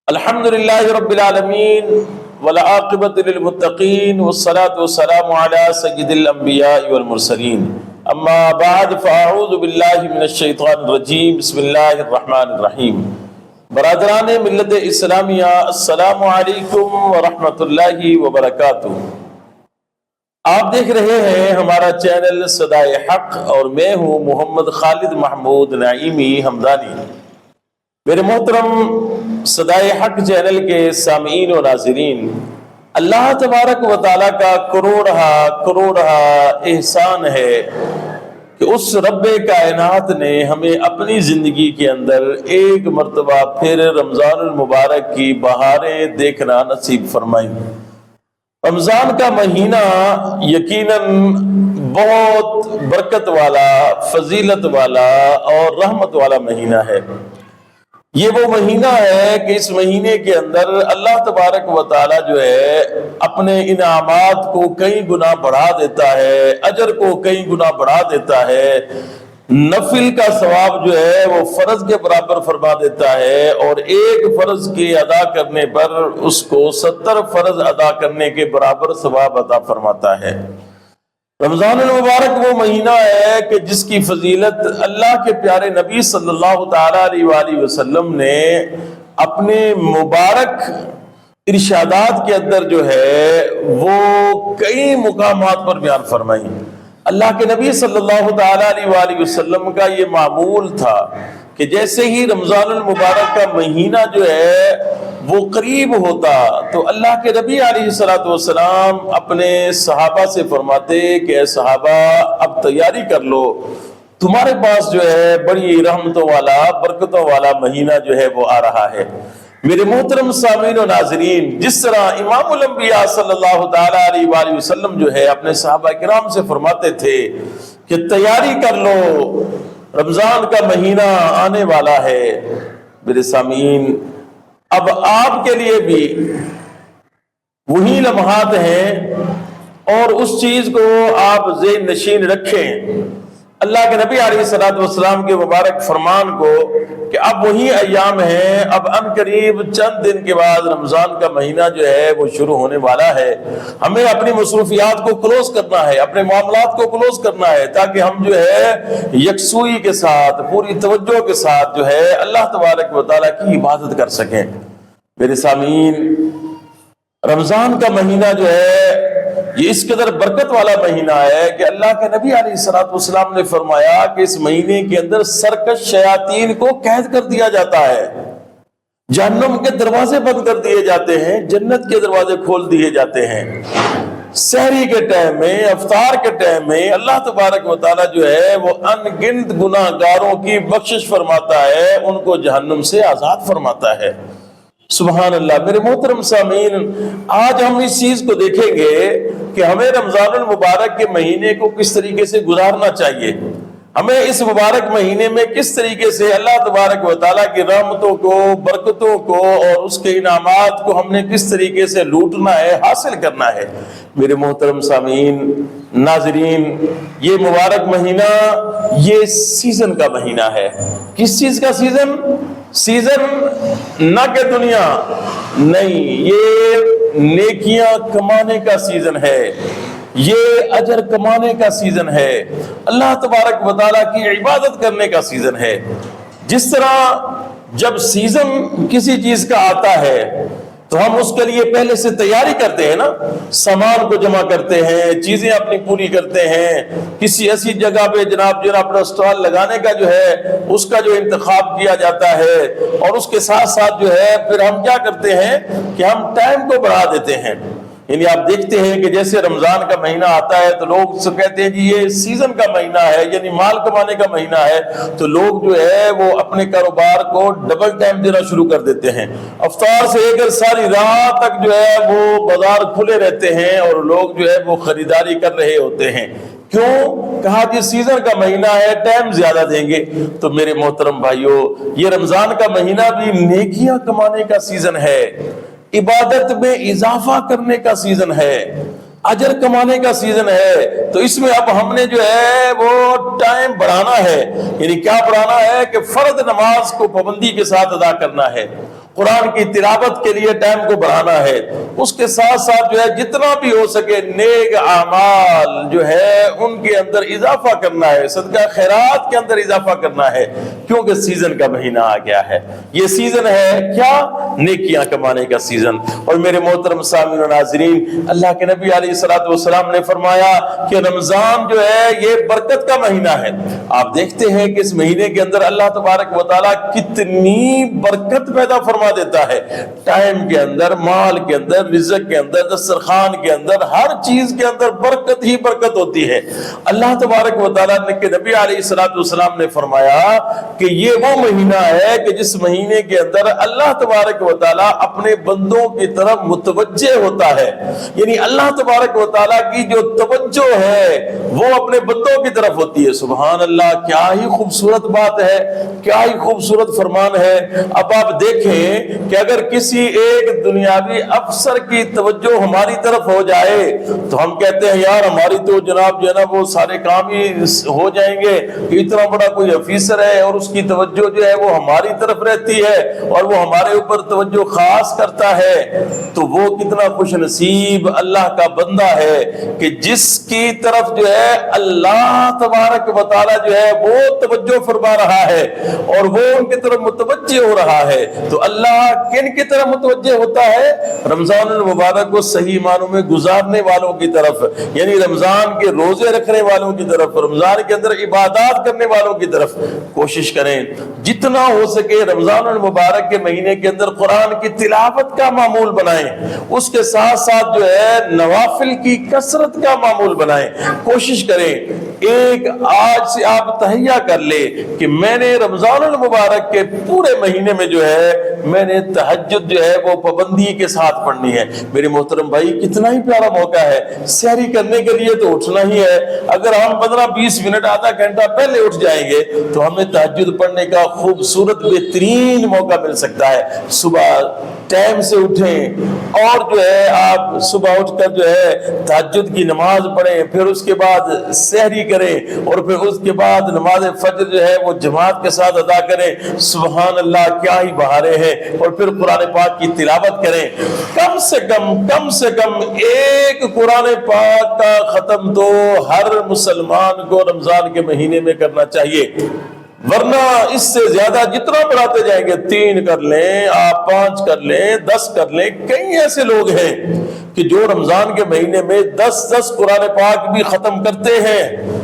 الحمدللہ رب العالمین والعاقبۃ للمتقین والصلاة والسلام علی سید الانبیاء والمرسلین اما بعد فاعوذ باللہ من الشیطان الرجیم بسم اللہ الرحمن الرحیم۔ برادران ملت اسلامیہ السلام علیکم ورحمۃ اللہ وبرکاتہ۔ آپ دیکھ رہے ہیں ہمارا چینل صدائے حق اور میں ہوں محمد خالد محمود نعیمی حمدانی۔ میرے محترم صدائے حق چینل کے سامعین و ناظرین، اللہ تبارک و تعالیٰ کا کروڑہ احسان ہے کہ اس رب کائنات نے ہمیں اپنی زندگی کے اندر ایک مرتبہ پھر رمضان المبارک کی بہاریں دیکھنا نصیب فرمائی۔ رمضان کا مہینہ یقیناً بہت برکت والا، فضیلت والا اور رحمت والا مہینہ ہے۔ یہ وہ mہینہ ہے کہ اس مہینے کے اندر اللہ تبارک و تعالیٰ جو ہے اپنے انعامات کو کئی گنا بڑھا دیتا ہے، اجر کو کئی گنا بڑھا دیتا ہے، نفل کا ثواب جو ہے وہ فرض کے برابر فرما دیتا ہے، اور ایک فرض کے ادا کرنے پر اس کو 70 فرض ادا کرنے کے برابر ثواب عطا فرماتا ہے۔ رمضان المبارک وہ مہینہ ہے کہ جس کی فضیلت اللہ کے پیارے نبی صلی اللہ تعالیٰ علیہ وآلہ وسلم نے اپنے مبارک ارشادات کے اندر جو ہے وہ کئی مقامات پر بیان فرمائی۔ اللہ کے نبی صلی اللہ تعالیٰ علیہ وآلہ وسلم کا یہ معمول تھا کہ جیسے ہی رمضان المبارک کا مہینہ جو ہے وہ قریب ہوتا تو اللہ کے نبی علیہ الصلوۃ والسلام اپنے صحابہ سے فرماتے کہ اے صحابہ اب تیاری کر لو، تمہارے پاس جو ہے بڑی رحمتوں والا، برکتوں والا مہینہ جو ہے وہ آ رہا ہے۔ میرے محترم سامعین و ناظرین، جس طرح امام الانبیاء صلی اللہ تعالیٰ علیہ وآلہ وسلم جو ہے اپنے صحابہ کرام سے فرماتے تھے کہ تیاری کر لو، رمضان کا مہینہ آنے والا ہے۔ میرے سامعین، اب آپ کے لیے بھی وہی لمحات ہیں اور اس چیز کو آپ ذہن نشین رکھیں، اللہ کے نبی علیہ الصلوۃ والسلام کے مبارک فرمان کو کہ اب وہی ایام ہیں، اب ان قریب چند دن کے بعد رمضان کا مہینہ جو ہے وہ شروع ہونے والا ہے۔ ہمیں اپنی مصروفیات کو کلوز کرنا ہے، اپنے معاملات کو کلوز کرنا ہے، تاکہ ہم جو ہے یکسوئی کے ساتھ، پوری توجہ کے ساتھ جو ہے اللہ تبارک و تعالیٰ کی عبادت کر سکیں۔ میرے سامعین، رمضان کا مہینہ جو ہے یہ اس قدر برکت والا مہینہ ہے کہ اللہ کے نبی علیہ الصلوۃ والسلام نے فرمایا کہ اس مہینے کے اندر سرکش شیاطین کو قید کر دیا جاتا ہے، جہنم کے دروازے بند کر دیے جاتے ہیں، جنت کے دروازے کھول دیے جاتے ہیں۔ سحری کے ٹائم میں، افطار کے ٹائم میں اللہ تبارک و تعالیٰ جو ہے وہ ان گنت گناہ گاروں کی بخشش فرماتا ہے، ان کو جہنم سے آزاد فرماتا ہے۔ سبحان اللہ۔ میرے محترم سامعین، آج ہم اس چیز کو دیکھیں گے کہ ہمیں رمضان المبارک کے مہینے کو کس طریقے سے گزارنا چاہیے، ہمیں اس مبارک مہینے میں کس طریقے سے اللہ تبارک و تعالیٰ کی رحمتوں کو، برکتوں کو اور اس کے انعامات کو ہم نے کس طریقے سے لوٹنا ہے، حاصل کرنا ہے۔ میرے محترم سامعین، ناظرین، یہ مبارک مہینہ یہ سیزن کا مہینہ ہے۔ کس چیز کا سیزن؟ سیزن نہ کہ دنیا نہیں، یہ نیکیاں کمانے کا سیزن ہے، یہ اجر کمانے کا سیزن ہے، اللہ تبارک و تعالیٰ کی عبادت کرنے کا سیزن ہے۔ جس طرح جب سیزن کسی چیز کا آتا ہے تو ہم اس کے لیے پہلے سے تیاری کرتے ہیں نا، سامان کو جمع کرتے ہیں، چیزیں اپنی پوری کرتے ہیں، کسی ایسی جگہ پہ جناب اپنا اسٹال لگانے کا جو ہے اس کا جو انتخاب کیا جاتا ہے، اور اس کے ساتھ ساتھ جو ہے پھر ہم کیا کرتے ہیں کہ ہم ٹائم کو بڑھا دیتے ہیں۔ یعنی آپ دیکھتے ہیں کہ جیسے رمضان کا مہینہ آتا ہے تو لوگ کہتے ہیں جی یہ سیزن کا مہینہ ہے، یعنی مال کمانے کا مہینہ ہے، تو لوگ جو ہے وہ اپنے کاروبار کو ڈبل ٹائم دینا شروع کر دیتے ہیں۔ افطار سے لے کر ساری رات تک جو ہے وہ بازار کھلے رہتے ہیں اور لوگ جو ہے وہ خریداری کر رہے ہوتے ہیں۔ کیوں؟ کہا کہ سیزن کا مہینہ ہے، ٹائم زیادہ دیں گے۔ تو میرے محترم بھائیوں، یہ رمضان کا مہینہ بھی نیکیاں کمانے کا سیزن ہے، عبادت میں اضافہ کرنے کا سیزن ہے، اجر کمانے کا سیزن ہے۔ تو اس میں اب ہم نے جو ہے وہ ٹائم بڑھانا ہے، یعنی کیا بڑھانا ہے کہ فرض نماز کو پابندی کے ساتھ ادا کرنا ہے، قرآن کی تلاوت کے لیے ٹائم کو بڑھانا ہے، اس کے ساتھ ساتھ جو ہے جتنا بھی ہو سکے نیک اعمال جو ہے ان کے اندر اضافہ کرنا ہے، صدقہ خیرات کے اندر اضافہ کرنا ہے، کیونکہ سیزن کا مہینہ آ گیا ہے۔ یہ سیزن ہے کیا؟ نیکیاں کمانے کا سیزن۔ اور میرے محترم سامعین و ناظرین، اللہ کے نبی علیہ الصلوۃ والسلام نے فرمایا کہ رمضان جو ہے یہ برکت کا مہینہ ہے۔ آپ دیکھتے ہیں کہ اس مہینے کے اندر اللہ تبارک و تعالیٰ کتنی برکت پیدا فرما دیتا ہے، ٹائم کے اندر، مال کے اندر، رزق کے اندر، دسترخوان کے اندر، ہر چیز کے اندر برکت ہی برکت ہوتی ہے۔ اللہ تبارک و تعالیٰ نے کہ نبی علیہ الصلوۃ والسلام نے فرمایا کہ یہ وہ مہینہ ہے کہ جس مہینے کے اندر اللہ تبارک و تعالیٰ اپنے بندوں کی طرف متوجہ ہوتا ہے، یعنی اللہ تبارک و تعالیٰ کی جو توجہ ہے وہ اپنے بندوں کی طرف ہوتی ہے۔ سبحان اللہ، کیا ہی خوبصورت بات ہے، کیا ہی خوبصورت فرمان ہے۔ اب آپ دیکھیں کہ اگر کسی ایک دنیاوی افسر کی توجہ ہماری طرف ہو جائے تو ہم کہتے ہیں یار ہماری تو جناب جو ہے نا وہ سارے کام ہی ہو جائیں گے، اتنا بڑا کوئی افیسر ہے اور اس کی توجہ جو ہے وہ ہماری طرف رہتی ہے اور وہ ہمارے اوپر توجہ خاص کرتا ہے، تو وہ کتنا خوش نصیب اللہ کا بندہ ہے کہ جس کی طرف جو ہے اللہ تبارک و تعالیٰ جو ہے وہ توجہ فرما رہا ہے اور وہ ان کی طرف متوجہ ہو رہا ہے۔ تو اللہ کن کی طرف متوجہ ہوتا ہے؟ رمضان المبارک کو صحیح معنوں میں گزارنے والوں کی طرف، یعنی رمضان کے روزے رکھنے والوں کی طرف، رمضان کے اندر عبادات کرنے والوں کی طرف۔ کوشش کریں جتنا ہو سکے رمضان المبارک کے مہینے کے اندر قرآن کی تلاوت کا معمول بنائیں، اس کے ساتھ ساتھ جو ہے نوافل کی کثرت کا معمول بنائیں۔ کوشش کریں ایک آج سے آپ تہیہ کر لے کہ میں نے رمضان المبارک کے پورے مہینے میں جو ہے میں نے تہجد جو ہے وہ پابندی کے ساتھ پڑھنی ہے۔ میرے محترم بھائی کتنا ہی پیارا موقع ہے، سحری کرنے کے لیے تو اٹھنا ہی ہے، اگر ہم 15-20 منٹ آدھا گھنٹہ پہلے اٹھ جائیں گے تو ہمیں تہجد پڑھنے کا خوبصورت بہترین موقع مل سکتا ہے۔ صبح ٹائم سے اٹھیں اور جو ہے آپ صبح اٹھ کر جو ہے تہجد کی نماز پڑھیں، پھر اس کے بعد سحری کریں اور پھر اس کے بعد نماز فجر جو ہے وہ جماعت کے ساتھ ادا کریں۔ سبحان اللہ، کیا ہی بہاریں ہیں۔ اور پھر قرآن پاک کی تلاوت کریں، کم سے کم ایک قرآن پاک کا ختم تو ہر مسلمان کو رمضان کے مہینے میں کرنا چاہیے، ورنہ اس سے زیادہ جتنا بڑھاتے جائیں گے، 3 کر لیں، آپ 5 کر لیں، 10 کر لیں۔ کئی ایسے لوگ ہیں کہ جو رمضان کے مہینے میں 10 قرآن پاک بھی ختم کرتے ہیں،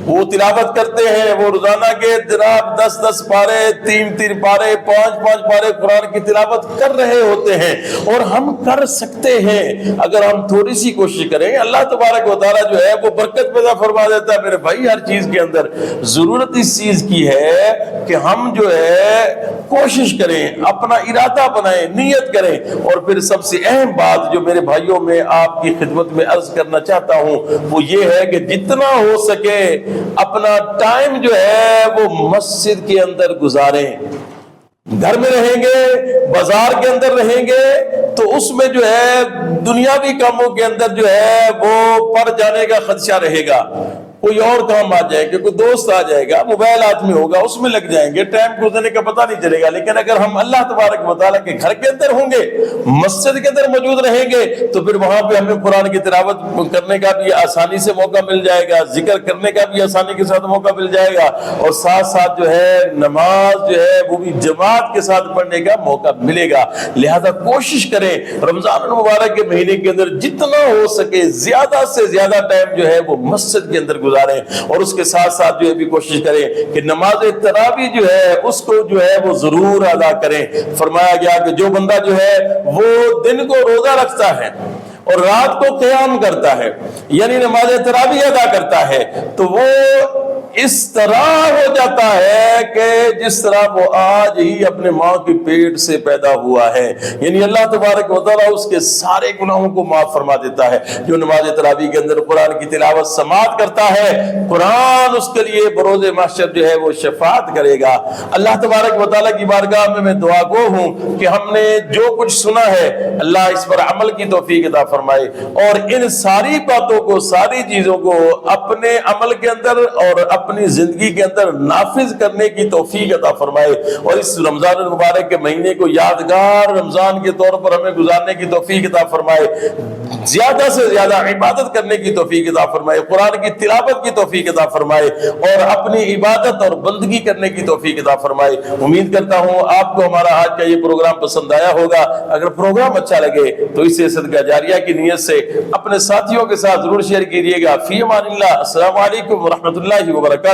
وہ تلاوت کرتے ہیں، وہ روزانہ کے جناب 10 پارے، 3 پارے، 5 پارے قرآن کی تلاوت کر رہے ہوتے ہیں۔ اور ہم کر سکتے ہیں اگر ہم تھوڑی سی کوشش کریں، اللہ تبارک و تعالیٰ جو ہے وہ برکت پیدا فرما دیتا ہے۔ میرے بھائی ہر چیز کے اندر ضرورت اس چیز کی ہے کہ ہم جو ہے کوشش کریں، اپنا ارادہ بنائیں، نیت کریں۔ اور پھر سب سے اہم بات جو میرے بھائیوں میں آپ کی خدمت میں عرض کرنا چاہتا ہوں وہ یہ ہے کہ جتنا ہو سکے اپنا ٹائم جو ہے وہ مسجد کے اندر گزاریں۔ گھر میں رہیں گے، بازار کے اندر رہیں گے تو اس میں جو ہے دنیاوی کاموں کے اندر جو ہے وہ پڑ جانے کا خدشہ رہے گا۔ کوئی اور کام آ جائے گا، کوئی دوست آ جائے گا، موبائل ہاتھ میں ہوگا، اس میں لگ جائیں گے، ٹائم گزرنے کا پتہ نہیں چلے گا۔ لیکن اگر ہم اللہ تبارک و تعالیٰ کے گھر کے اندر ہوں گے، مسجد کے اندر موجود رہیں گے تو پھر وہاں پہ ہمیں قرآن کی تلاوت کرنے کا بھی آسانی سے موقع مل جائے گا، ذکر کرنے کا بھی آسانی کے ساتھ موقع مل جائے گا، اور ساتھ ساتھ جو ہے نماز جو ہے وہ بھی جماعت کے ساتھ پڑھنے کا موقع ملے گا۔ لہذا کوشش کریں رمضان المبارک کے مہینے کے اندر جتنا ہو سکے زیادہ سے زیادہ ٹائم جو ہے وہ مسجد کے اندر گزاریں، اور اس کے ساتھ ساتھ جو ہے بھی کوشش کریں کہ نماز تراویح جو ہے اس کو جو ہے وہ ضرور ادا کریں۔ فرمایا گیا کہ جو بندہ جو ہے وہ دن کو روزہ رکھتا ہے اور رات کو قیام کرتا ہے، یعنی نماز تراویح ادا کرتا ہے، تو وہ اس طرح ہو جاتا ہے کہ جس طرح وہ آج ہی اپنے ماں کی پیٹ سے پیدا ہوا ہے، یعنی اللہ تبارک و تعالیٰ اس کے سارے گناہوں کو معاف فرما دیتا ہے۔ جو نماز تراویح کے اندر قرآن کی تلاوت سماعت کرتا ہے، قرآن اس کے لیے بروز محشر جو ہے وہ شفاعت کرے گا۔ اللہ تبارک و تعالیٰ کی بارگاہ میں میں دعا گو ہوں کہ ہم نے جو کچھ سنا ہے اللہ اس پر عمل کی توفیق عطا فرمائے، اور ان ساری باتوں کو، ساری چیزوں کو اپنے عمل کے اندر اور اپنی زندگی کے اندر نافذ کرنے کی توفیق عطا فرمائے، اور اس رمضان المبارک کے مہینے کو یادگار رمضان کے طور پر ہمیں گزارنے کی توفیق عطا فرمائے، زیادہ سے زیادہ عبادت کرنے کی توفیق عطا فرمائے، قرآن کی تلاوت کی توفیق عطا فرمائے، اور اپنی عبادت اور بندگی کرنے کی توفیق عطا فرمائے۔ امید کرتا ہوں آپ کو ہمارا آج کا یہ پروگرام پسند آیا ہوگا۔ اگر پروگرام اچھا لگے تو اسے صدقہ جاریہ کی نیت سے اپنے ساتھیوں کے ساتھ ضرور شیئر کیجیے گا۔ فی امان اللہ، السلام علیکم ورحمۃ اللہ وبرکاتہ۔